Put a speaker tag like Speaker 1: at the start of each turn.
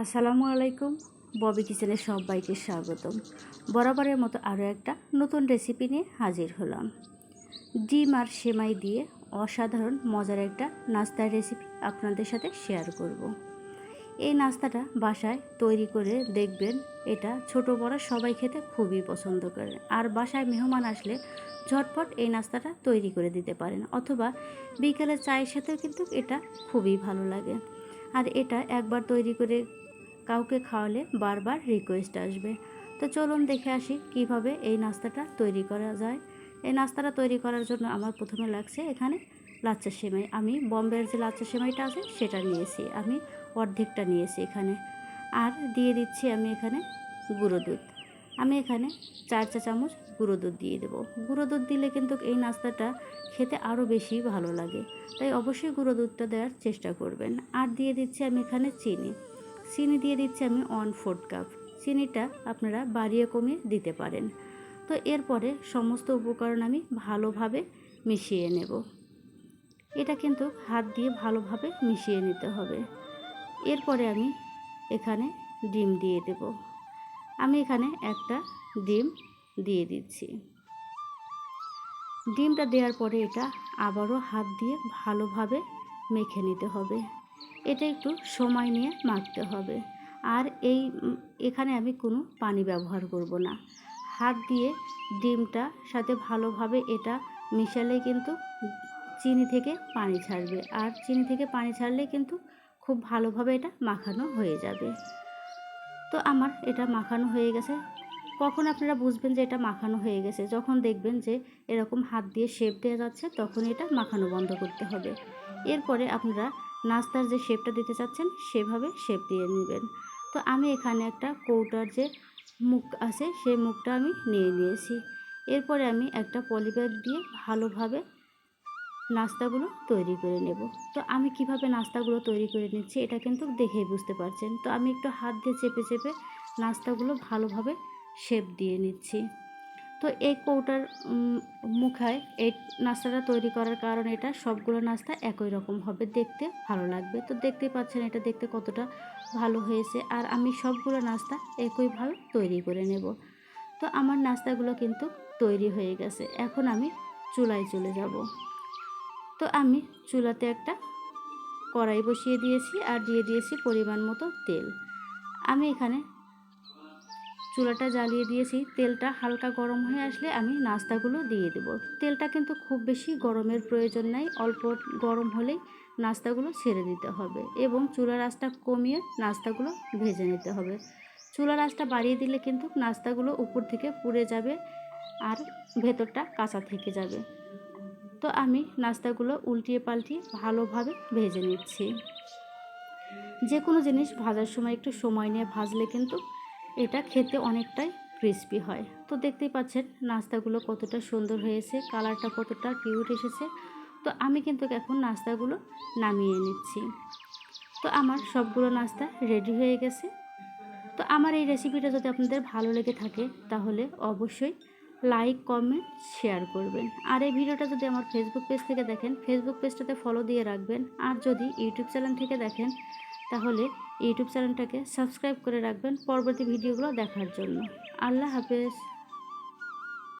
Speaker 1: আসসালামু আলাইকুম। ববি কিচেনে সবাইকে স্বাগতম। বরাবরের মতো আরও একটা নতুন রেসিপি নিয়ে হাজির হলাম। ডিম আর সেমাই দিয়ে অসাধারণ মজার একটা নাস্তার রেসিপি আপনাদের সাথে শেয়ার করব। এই নাস্তাটা বাসায় তৈরি করে দেখবেন, এটা ছোট বড় সবাই খেতে খুবই পছন্দ করে। আর বাসায় মেহমান আসলে ঝটপট এই নাস্তাটা তৈরি করে দিতে পারেন, অথবা বিকেলে চায়ের সাথেও কিন্তু এটা খুবই ভালো লাগে। আর এটা একবার তৈরি করে কাউকে খাওয়ালে বারবার রিকোয়েস্ট আসবে। তো চলুন দেখে আসি কিভাবে এই নাস্তাটা তৈরি করা যায়। এই নাস্তাটা তৈরি করার জন্য আমার প্রথমে লাগছে এখানে লাচ্চা সেমাই। আমি বম্বের যে লাচ্চা সেমাইটা আছে সেটা নিয়েছি, আমি অর্ধেকটা নিয়েছি এখানে। আর দিয়ে দিচ্ছি আমি এখানে গুঁড়ো দুধ। আমি এখানে 4 চা চামচ গুঁড়ো দুধ দিয়ে দেবো। গুঁড়ো দুধ দিলে কিন্তু এই নাস্তাটা খেতে আরও বেশি ভালো লাগে, তাই অবশ্যই গুঁড়ো দুধটা দেওয়ার চেষ্টা করবেন। আর দিয়ে দিচ্ছি আমি এখানে চিনি দিয়ে দিচ্ছি আমি 1/4 কাপ। চিনিটা আপনারা বাড়িয়ে কমিয়ে দিতে পারেন। তো এরপরে সমস্ত উপকরণ আমি ভালোভাবে মিশিয়ে নেব। এটা কিন্তু হাত দিয়ে ভালোভাবে মিশিয়ে নিতে হবে। এরপরে আমি এখানে ডিম দিয়ে দেব। আমি এখানে একটা ডিম দিয়ে দিচ্ছি। ডিমটা দেওয়ার পরে এটা আবারও হাত দিয়ে ভালোভাবে মেখে নিতে হবে। এটা একটু সময় নিয়ে মাখতে হবে। আর এখানে আমি কোনো পানি ব্যবহার করব না। হাত দিয়ে ডিমটা সাথে ভালোভাবে এটা মিশালে কিন্তু চিনি থেকে পানি ছাড়বে, আর চিনি থেকে পানি ছাড়লে কিন্তু খুব ভালোভাবে এটা মাখানো হয়ে যাবে। তো আমার এটা মাখানো হয়ে গেছে। কখন আপনারা বুঝবেন যে এটা মাখানো হয়ে গেছে? যখন দেখবেন যে এরকম হাত দিয়ে শেপ দেওয়া যাচ্ছে, তখন এটা মাখানো বন্ধ করতে হবে। এরপরে আপনারা নাস্তার যে শেপটা দিতে চাচ্ছেন সেভাবে শেপ দিয়ে নেবেন। তো আমি এখানে একটা কৌটার যে মুখ আছে সেই মুখটা আমি নিয়ে নিয়েছি। এরপরে আমি একটা পলিব্যাগ দিয়ে ভালোভাবে নাস্তাগুলো তৈরি করে নেব। তো আমি কিভাবে নাস্তাগুলো তৈরি করে নিচ্ছি এটা কিন্তু দেখেই বুঝতে পারছেন। তো আমি একটু হাত দিয়ে চেপে চেপে নাস্তাগুলো ভালোভাবে শেপ দিয়ে নিচ্ছি। তো এই কৌটার মুখায় এই নাস্তাটা তৈরি করার কারণ এটা সবগুলো নাস্তা একই রকম হবে, দেখতে ভালো লাগবে। তো দেখতেই পাচ্ছেন এটা দেখতে কতটা ভালো হয়েছে। আর আমি সবগুলো নাস্তা একইভাবে তৈরি করে নেব। তো আমার নাস্তাগুলো কিন্তু তৈরি হয়ে গেছে। এখন আমি চুলায় চলে যাব। তো আমি চুলাতে একটা কড়াই বসিয়ে দিয়েছি আর দিয়ে দিয়েছি পরিমাণ মতো তেল। আমি এখানে চুলাটা জ্বালিয়ে দিয়েছি। তেলটা হালকা গরম হয়ে আসলে আমি নাস্তাগুলো দিয়ে দেব। তেলটা কিন্তু খুব বেশি গরমের প্রয়োজন নাই, অল্প গরম হলেই নাস্তাগুলো ছেড়ে দিতে হবে এবং চুলার আঁচটা কমিয়ে নাস্তাগুলো ভেজে নিতে হবে। চুলার আঁচটা বাড়িয়ে দিলে কিন্তু নাস্তাগুলো উপর থেকে পুড়ে যাবে আর ভেতরটা কাঁচা থেকে যাবে। তো আমি নাস্তাগুলো উল্টিয়ে পাল্টিয়ে ভালোভাবে ভেজে নিচ্ছি। যে কোনো জিনিস ভাজার সময় একটু সময় নিয়ে ভাজলে কিন্তু এটা খেতে অনেকটাই ক্রিস্পি হয়। তো দেখতেই পাচ্ছেন নাস্তাগুলো কতটা সুন্দর হয়েছে, কালারটা কতটা কিউট এসেছে। তো আমি কিন্তু এখন নাস্তাগুলো নামিয়ে নিচ্ছি। তো আমার সবগুলো নাস্তা রেডি হয়ে গেছে। তো আমার এই রেসিপিটা যদি আপনাদের ভালো লেগে থাকে তাহলে অবশ্যই লাইক কমেন্ট শেয়ার করবেন। আর এই ভিডিওটা যদি আমার ফেসবুক পেজ থেকে দেখেন, ফেসবুক পেজটাতে ফলো দিয়ে রাখবেন। আর যদি ইউটিউব চ্যানেল থেকে দেখেন তাহলে ইউটিউব চ্যানেলটাকে সাবস্ক্রাইব করে রাখবেন পরবর্তী ভিডিওগুলো দেখার জন্য। আল্লাহ হাফেজ।